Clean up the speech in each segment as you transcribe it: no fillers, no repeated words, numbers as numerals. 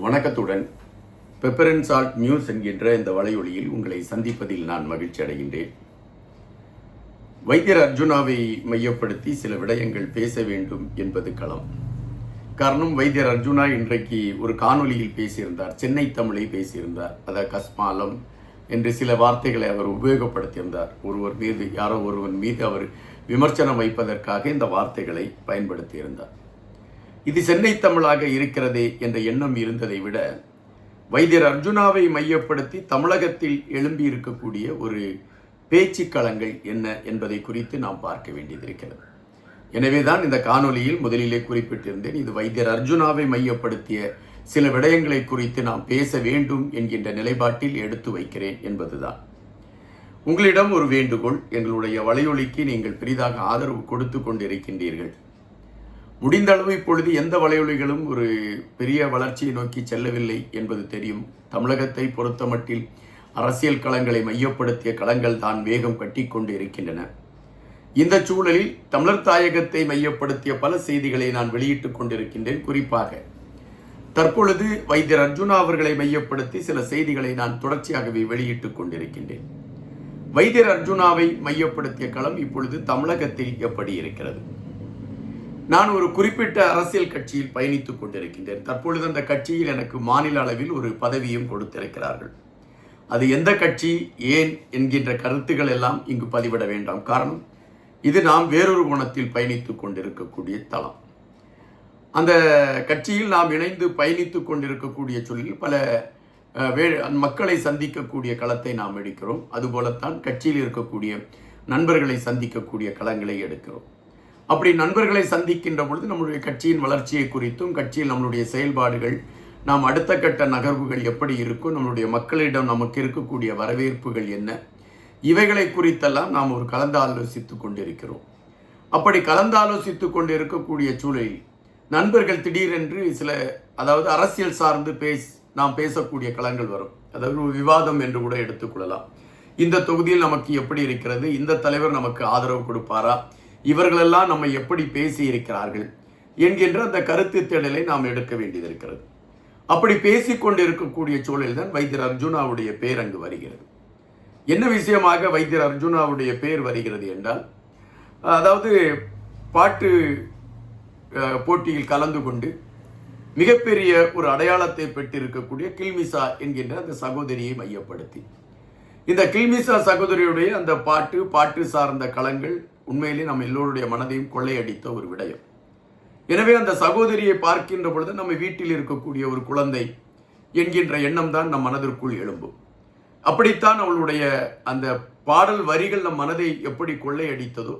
வணக்கத்துடன் pepper and salt news என்கின்ற இந்த வலையொலியில் உங்களை சந்திப்பதில் நான் மகிழ்ச்சி அடைகின்றேன். வைத்தியர் அர்ஜுனாவை மையப்படுத்தி சில விடயங்கள் பேச வேண்டும் என்பது களம். காரணம், வைத்தியர் அர்ஜுனா இன்றைக்கு ஒரு காணொலியில் பேசியிருந்தார், சென்னை தமிழை பேசியிருந்தார். அதாவது கஸ்மாலம் என்று சில வார்த்தைகளை அவர் உபயோகப்படுத்தியிருந்தார். யாரோ ஒருவன் மீது அவர் விமர்சனம் வைப்பதற்காக இந்த வார்த்தைகளை பயன்படுத்தியிருந்தார். இது சென்னை தமிழாக இருக்கிறதே என்ற எண்ணம் இருந்ததை விட, வைத்தியர் அர்ஜுனாவை மையப்படுத்தி தமிழகத்தில் எழும்பி இருக்கக்கூடிய ஒரு பேச்சுக்களங்கள் என்ன என்பதை குறித்து நாம் பார்க்க வேண்டியதிருக்கிறது. எனவேதான் இந்த காணொலியில் முதலிலே குறிப்பிட்டிருந்தேன், இது வைத்தியர் அர்ஜுனாவை மையப்படுத்திய சில விடயங்களை குறித்து நாம் பேச வேண்டும் என்கின்ற நிலைப்பாட்டில் எடுத்து வைக்கிறேன் என்பதுதான். உங்களிடம் ஒரு வேண்டுகோள், எங்களுடைய வலையொலிக்கு நீங்கள் பெரிதாக ஆதரவு கொடுத்து கொண்டிருக்கின்றீர்கள். முடிந்த அளவு இப்பொழுது எந்த வலையொலிகளும் ஒரு பெரிய வளர்ச்சியை நோக்கி செல்லவில்லை என்பது தெரியும். தமிழகத்தை பொறுத்தமட்டில் அரசியல் களங்களை மையப்படுத்திய களங்கள் தான் வேகம் கட்டிக்கொண்டு இருக்கின்றன. இந்த சூழலில் தமிழர் தாயகத்தை மையப்படுத்திய பல செய்திகளை நான் வெளியிட்டுக் கொண்டிருக்கின்றேன். குறிப்பாக தற்பொழுது வைத்தியர் அர்ஜுனா அவர்களை மையப்படுத்தி சில செய்திகளை நான் தொடர்ச்சியாகவே வெளியிட்டுக் கொண்டிருக்கின்றேன். வைத்தியர் அர்ஜுனாவை மையப்படுத்திய களம் இப்பொழுது தமிழகத்தில் எப்படி இருக்கிறது? நான் ஒரு குறிப்பிட்ட அரசியல் கட்சியில் பயணித்துக் கொண்டிருக்கின்றேன். தற்பொழுது அந்த கட்சியில் எனக்கு மாநில அளவில் ஒரு பதவியும் கொடுத்திருக்கிறார்கள். அது எந்த கட்சி, ஏன் என்கின்ற கருத்துக்கள் எல்லாம் இங்கு பதிவிட வேண்டாம். காரணம், இது நாம் வேறொரு கோணத்தில் பயணித்துக் கொண்டிருக்கக்கூடிய தளம். அந்த கட்சியில் நாம் இணைந்து பயணித்துக் கொண்டிருக்கக்கூடிய சூழலில் பல மக்களை சந்திக்கக்கூடிய களத்தை நாம் எடுக்கிறோம். அதுபோலத்தான் கட்சியில் இருக்கக்கூடிய நண்பர்களை சந்திக்கக்கூடிய களங்களை எடுக்கிறோம். அப்படி நண்பர்களை சந்திக்கின்ற பொழுது நம்முடைய கட்சியின் வளர்ச்சியை குறித்தும், கட்சியில் நம்மளுடைய செயல்பாடுகள், நாம் அடுத்த கட்ட நகர்வுகள் எப்படி இருக்கும், நம்மளுடைய மக்களிடம் நமக்கு இருக்கக்கூடிய வரவேற்புகள் என்ன, இவைகளை குறித்தெல்லாம் நாம் ஒரு கலந்தாலோசித்துக் கொண்டிருக்கிறோம். அப்படி கலந்தாலோசித்துக் கொண்டு இருக்கக்கூடிய சூழலில் நண்பர்கள் திடீரென்று அதாவது அரசியல் சார்ந்து நாம் பேசக்கூடிய களங்கள் வரும். அதாவது ஒரு விவாதம் என்று கூட எடுத்துக்கொள்ளலாம். இந்த தொகுதியில் நமக்கு எப்படி இருக்கிறது, இந்த தலைவர் நமக்கு ஆதரவு கொடுப்பாரா, இவர்களெல்லாம் நம்ம எப்படி பேசி இருக்கிறார்கள் என்கின்ற அந்த கருத்து தேடலை நாம் எடுக்க வேண்டியது இருக்கிறது. அப்படி பேசிக்கொண்டு இருக்கக்கூடிய சூழலில் தான் வைத்தியர் அர்ஜுனாவுடைய பெயர் அங்கு வருகிறது. என்ன விஷயமாக வைத்தியர் அர்ஜுனாவுடைய பெயர் வருகிறது என்றால், அதாவது பாட்டு போட்டியில் கலந்து கொண்டு மிகப்பெரிய ஒரு அடையாளத்தை பெற்றிருக்கக்கூடிய கில்மிசா என்கின்ற அந்த சகோதரியை மையப்படுத்தி, இந்த கில்மிசா சகோதரியுடைய அந்த பாட்டு சார்ந்த களங்கள் உண்மையிலே நம்ம எல்லோருடைய மனதையும் கொள்ளையடித்த ஒரு விடயம். எனவே அந்த சகோதரியை பார்க்கின்ற பொழுது நம்ம வீட்டில் இருக்கக்கூடிய ஒரு குழந்தை என்கின்ற எண்ணம் தான் நம் மனதிற்குள் எழும்பும். அப்படித்தான் அவளுடைய அந்த பாடல் வரிகள் நம் மனதை எப்படி கொள்ளையடித்ததோ,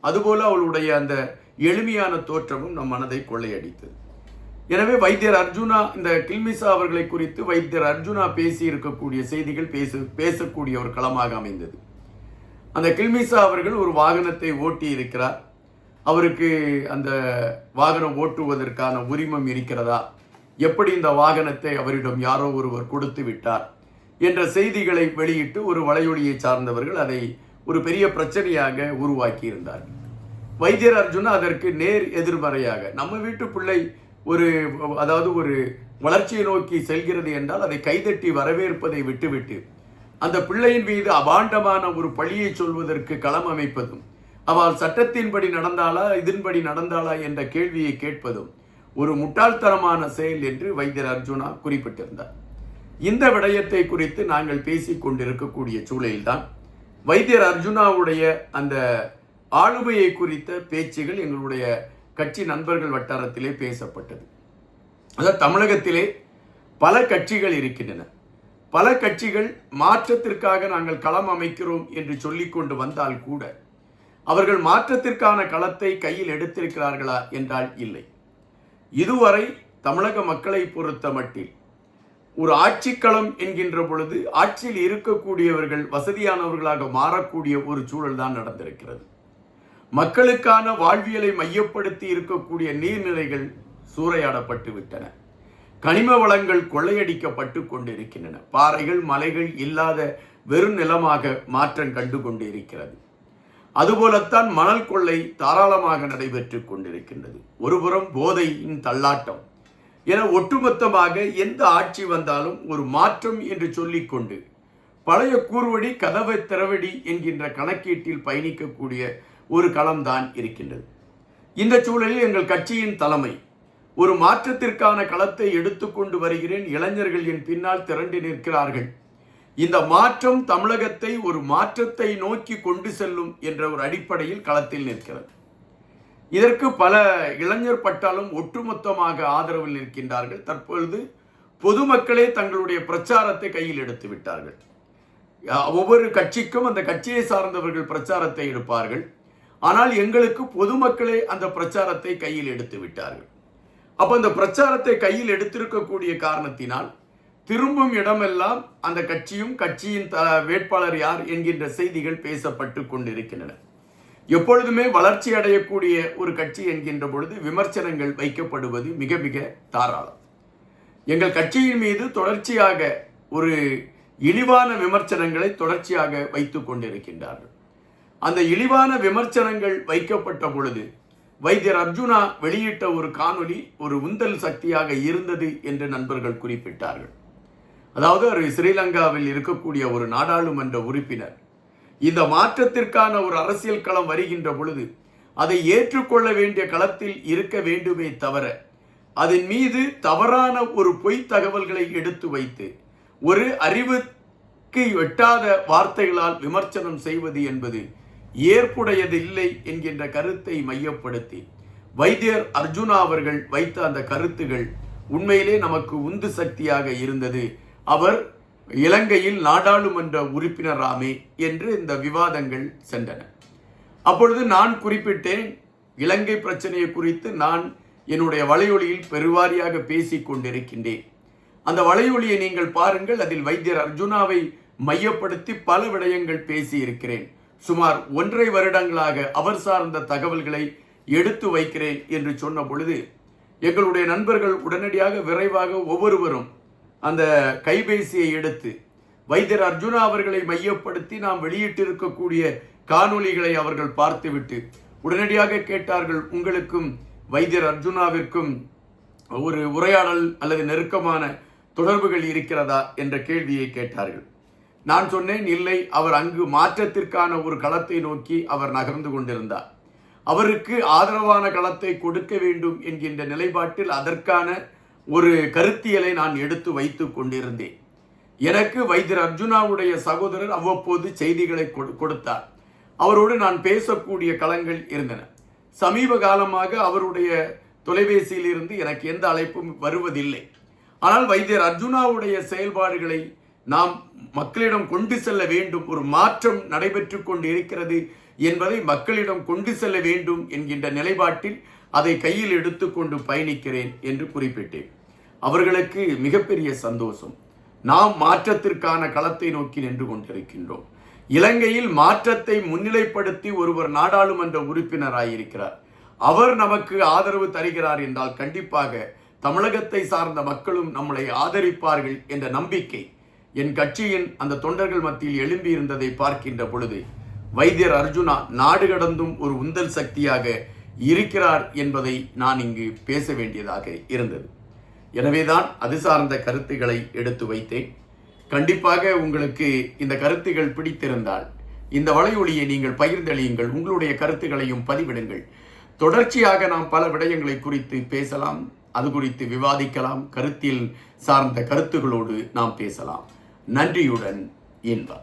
அதுபோல அவளுடைய அந்த எளிமையான தோற்றமும் நம் மனதை கொள்ளையடித்தது. எனவே வைத்தியர் அர்ஜுனா, இந்த கில்மிசா அவர்களை குறித்து வைத்தியர் அர்ஜுனா பேசி இருக்கக்கூடிய செய்திகள் பேசக்கூடிய ஒரு களமாக அமைந்தது. அந்த கில்மிசா அவர்கள் ஒரு வாகனத்தை ஓட்டி இருக்கிறார். அவருக்கு அந்த வாகனம் ஓட்டுவதற்கான உரிமம் இருக்கிறதா, எப்படி இந்த வாகனத்தை அவரிடம் யாரோ ஒருவர் கொடுத்து விட்டார் என்ற செய்திகளை வெளியிட்டு ஒரு வலையொலியை சார்ந்தவர்கள் அதை ஒரு பெரிய பிரச்சனையாக உருவாக்கி இருந்தார்கள். வைத்தியர் அர்ஜுனா அதற்கு நேர் எதிர்மறையாக, நம்ம வீட்டு பிள்ளை ஒரு வளர்ச்சியை நோக்கி செல்கிறது என்றால் அதை கைதட்டி வரவேற்பதை விட்டுவிட்டு அந்த பிள்ளையின் மீது அபாண்டமான ஒரு பழியை சொல்வதற்கு களம் அமைப்பதும், அவள் சட்டத்தின்படி நடந்தாளா இதன்படி நடந்தாளா என்ற கேள்வியை கேட்பதும் ஒரு முட்டாள்தனமான செயல் என்று வைத்தியர் அர்ஜுனா குறிப்பிட்டிருந்தார். இந்த விடயத்தை குறித்து நாங்கள் பேசிக் கொண்டிருக்கக்கூடிய சூழலில்தான் வைத்தியர் அர்ஜுனாவுடைய அந்த ஆளுமையை குறித்த பேச்சுகள் எங்களுடைய கட்சி நண்பர்கள் வட்டாரத்திலே பேசப்பட்டது. அதாவது தமிழகத்திலே பல கட்சிகள் இருக்கின்றன. பல கட்சிகள் மாற்றத்திற்காக நாங்கள் களம் அமைக்கிறோம் என்று சொல்லிக் கொண்டு வந்தால் கூட அவர்கள் மாற்றத்திற்கான களத்தை கையில் எடுத்திருக்கிறார்களா என்றால் இல்லை. இதுவரை தமிழக மக்களை பொறுத்த மட்டில் ஒரு ஆட்சிக்களம் என்கின்ற பொழுது ஆட்சியில் இருக்கக்கூடியவர்கள் வசதியானவர்களாக மாறக்கூடிய ஒரு சூழல் தான் நடந்திருக்கிறது. மக்களுக்கான வாழ்வியலை மையப்படுத்தி இருக்கக்கூடிய நீர்நிலைகள் சூறையாடப்பட்டு விட்டன. கனிம வளங்கள் கொள்ளையடிக்கப்பட்டு கொண்டிருக்கின்றன. பாறைகள், மலைகள் இல்லாத வெறும் நிலமாக மாற்றம் கண்டு கொண்டிருக்கிறது. அதுபோலத்தான் மணல் கொள்ளை தாராளமாக நடைபெற்று கொண்டிருக்கின்றது. ஒருபுறம் போதையின் தள்ளாட்டம், என ஒட்டுமொத்தமாக எந்த ஆட்சி வந்தாலும் ஒரு மாற்றம் என்று சொல்லிக்கொண்டு பழைய கூறுவடி கதவை திறவடி என்கின்ற கணக்கீட்டில் பயணிக்கக்கூடிய ஒரு களம்தான் இருக்கின்றது. இந்த சூழலில் எங்கள் கட்சியின் தலைமை ஒரு மாற்றத்திற்கான களத்தை எடுத்துக்கொண்டு வருகிறேன், இளைஞர்கள் என் பின்னால் திரண்டு நிற்கிறார்கள், இந்த மாற்றம் தமிழகத்தை ஒரு மாற்றத்தை நோக்கி கொண்டு செல்லும் என்ற ஒரு அடிப்படையில் களத்தில் நிற்கிறது. இதற்கு பல இளைஞர் பட்டாலும் ஒட்டுமொத்தமாக ஆதரவில் நிற்கின்றார்கள். தற்பொழுது பொதுமக்களே தங்களுடைய பிரச்சாரத்தை கையில் எடுத்து விட்டார்கள். ஒவ்வொரு கட்சிக்கும் அந்த கட்சியை சார்ந்தவர்கள் பிரச்சாரத்தை எடுப்பார்கள். ஆனால் எங்களுக்கு பொதுமக்களே அந்த பிரச்சாரத்தை கையில் எடுத்து விட்டார்கள். அப்போ அந்த பிரச்சாரத்தை கையில் எடுத்திருக்கக்கூடிய காரணத்தினால் திரும்பும் இடமெல்லாம் அந்த கட்சியும் கட்சியின் வேட்பாளர் யார் என்கின்ற செய்திகள் பேசப்பட்டு கொண்டிருக்கின்றன. எப்பொழுதுமே வளர்ச்சி அடையக்கூடிய ஒரு கட்சி என்கின்ற பொழுது விமர்சனங்கள் வைக்கப்படுவது மிக மிக தாராளம். எங்கள் கட்சியின் மீது தொடர்ச்சியாக ஒரு இழிவான விமர்சனங்களை தொடர்ச்சியாக வைத்துக் கொண்டிருக்கின்றார்கள். அந்த இழிவான விமர்சனங்கள் வைக்கப்பட்ட பொழுது வைத்தியர் அர்ஜுனா வெளியிட்ட ஒரு காணொளி ஒரு உந்தல் சக்தியாக இருந்தது என்று நண்பர்கள் குறிப்பிட்டார்கள். அதாவது ஒரு ஸ்ரீலங்காவில் இருக்கக்கூடிய ஒரு நாடாளுமன்ற உறுப்பினர் இந்த மாற்றத்திற்கான ஒரு அரசியல் களம் வருகின்ற பொழுது அதை ஏற்றுக்கொள்ள வேண்டிய களத்தில் இருக்க வேண்டுமே தவிர அதன் மீது தவறான ஒரு பொய் தகவல்களை எடுத்து வைத்து ஒரு அறிவுக்கு எட்டாத வார்த்தைகளால் விமர்சனம் செய்வது என்பது ஏற்புடையதில்லை என்கின்ற கருத்தை மையப்படுத்தி வைத்தியர் அர்ஜுனா அவர்கள் வைத்த அந்த கருத்துகள் உண்மையிலே நமக்கு உந்து சக்தியாக இருந்தது. அவர் இலங்கையில் நாடாளுமன்ற உறுப்பினராமே என்று இந்த விவாதங்கள் சென்றன. அப்பொழுது நான் குறிப்பிட்டேன், இலங்கை பிரச்சனையை குறித்து நான் என்னுடைய வலையொலியில் பெருவாரியாக பேசிக் கொண்டிருக்கின்றேன். அந்த வலையொலியை நீங்கள் பாருங்கள். அதில் வைத்தியர் அர்ஜுனாவை மையப்படுத்தி பல விடயங்கள் பேசியிருக்கிறேன். சுமார் 1.5 வருடங்களாக அவர் சார்ந்த தகவல்களை எடுத்து வைக்கிறேன் என்று சொன்ன பொழுது எங்களுடைய நண்பர்கள் உடனடியாக விரைவாக ஒவ்வொருவரும் அந்த கைபேசியை எடுத்து வைத்தியர் அர்ஜுனா அவர்களை மையப்படுத்தி நாம் வெளியிட்டிருக்கக்கூடிய காணொளிகளை அவர்கள் பார்த்துவிட்டு உடனடியாக கேட்டார்கள், உங்களுக்கும் வைத்தியர் அர்ஜுனாவிற்கும் ஒரு உரையாடல் அல்லது நெருக்கமான தொடர்புகள் இருக்கிறதா என்ற கேள்வியை கேட்டார்கள். நான் சொன்னேன், இல்லை, அவர் அங்கு மாற்றத்திற்கான ஒரு களத்தை நோக்கி அவர் நகர்ந்து கொண்டிருந்தார். அவருக்கு ஆதரவான களத்தை கொடுக்க வேண்டும் என்கின்ற நிலைப்பாட்டில் அதற்கான ஒரு கருத்தியலை நான் எடுத்து வைத்து கொண்டிருந்தேன். எனக்கு வைத்தியர் அர்ஜுனாவுடைய சகோதரர் அவ்வப்போது செய்திகளை கொடுத்தார். அவரோடு நான் பேசக்கூடிய களங்கள் இருந்தன. சமீப காலமாக அவருடைய தொலைபேசியில் இருந்து எனக்கு எந்த அழைப்பும் வருவதில்லை. ஆனால் வைத்தியர் அர்ஜுனாவுடைய செயல்பாடுகளை நாம் மக்களிடம் கொண்டு செல்ல வேண்டும், ஒரு மாற்றம் நடைபெற்று கொண்டு இருக்கிறது என்பதை மக்களிடம் கொண்டு செல்ல வேண்டும் என்கின்ற நிலைப்பாட்டில் அதை கையில் எடுத்துக்கொண்டு பயணிக்கிறேன் என்று குறிப்பிட்டேன். அவர்களுக்கு மிகப்பெரிய சந்தோஷம். நாம் மாற்றத்திற்கான களத்தை நோக்கி நின்று கொண்டிருக்கின்றோம். இலங்கையில் மாற்றத்தை முன்னிலைப்படுத்தி ஒருவர் நாடாளுமன்ற உறுப்பினராயிருக்கிறார். அவர் நமக்கு ஆதரவு தருகிறார் என்றால் கண்டிப்பாக தமிழகத்தை சார்ந்த மக்களும் நம்மளை ஆதரிப்பார்கள் என்ற நம்பிக்கை என் கட்சியின் அந்த தொண்டர்கள் மத்தியில் எழும்பியிருந்ததை பார்க்கின்ற பொழுது வைத்தியர் அர்ஜுனா நாடு கடந்தும் ஒரு உந்தல் சக்தியாக இருக்கிறார் என்பதை நான் இங்கு பேச வேண்டியதாக இருந்தது. எனவேதான் அது சார்ந்த கருத்துக்களை எடுத்து வைத்தேன். கண்டிப்பாக உங்களுக்கு இந்த கருத்துகள் பிடித்திருந்தால் இந்த வலையொலியை நீங்கள் பகிர்ந்தளியுங்கள், உங்களுடைய கருத்துக்களையும் பதிவிடுங்கள். தொடர்ச்சியாக நாம் பல விடயங்களை குறித்து பேசலாம், அது குறித்து விவாதிக்கலாம், கருத்தில் சார்ந்த கருத்துகளோடு நாம் பேசலாம். நன்றியுடன் இன்பா.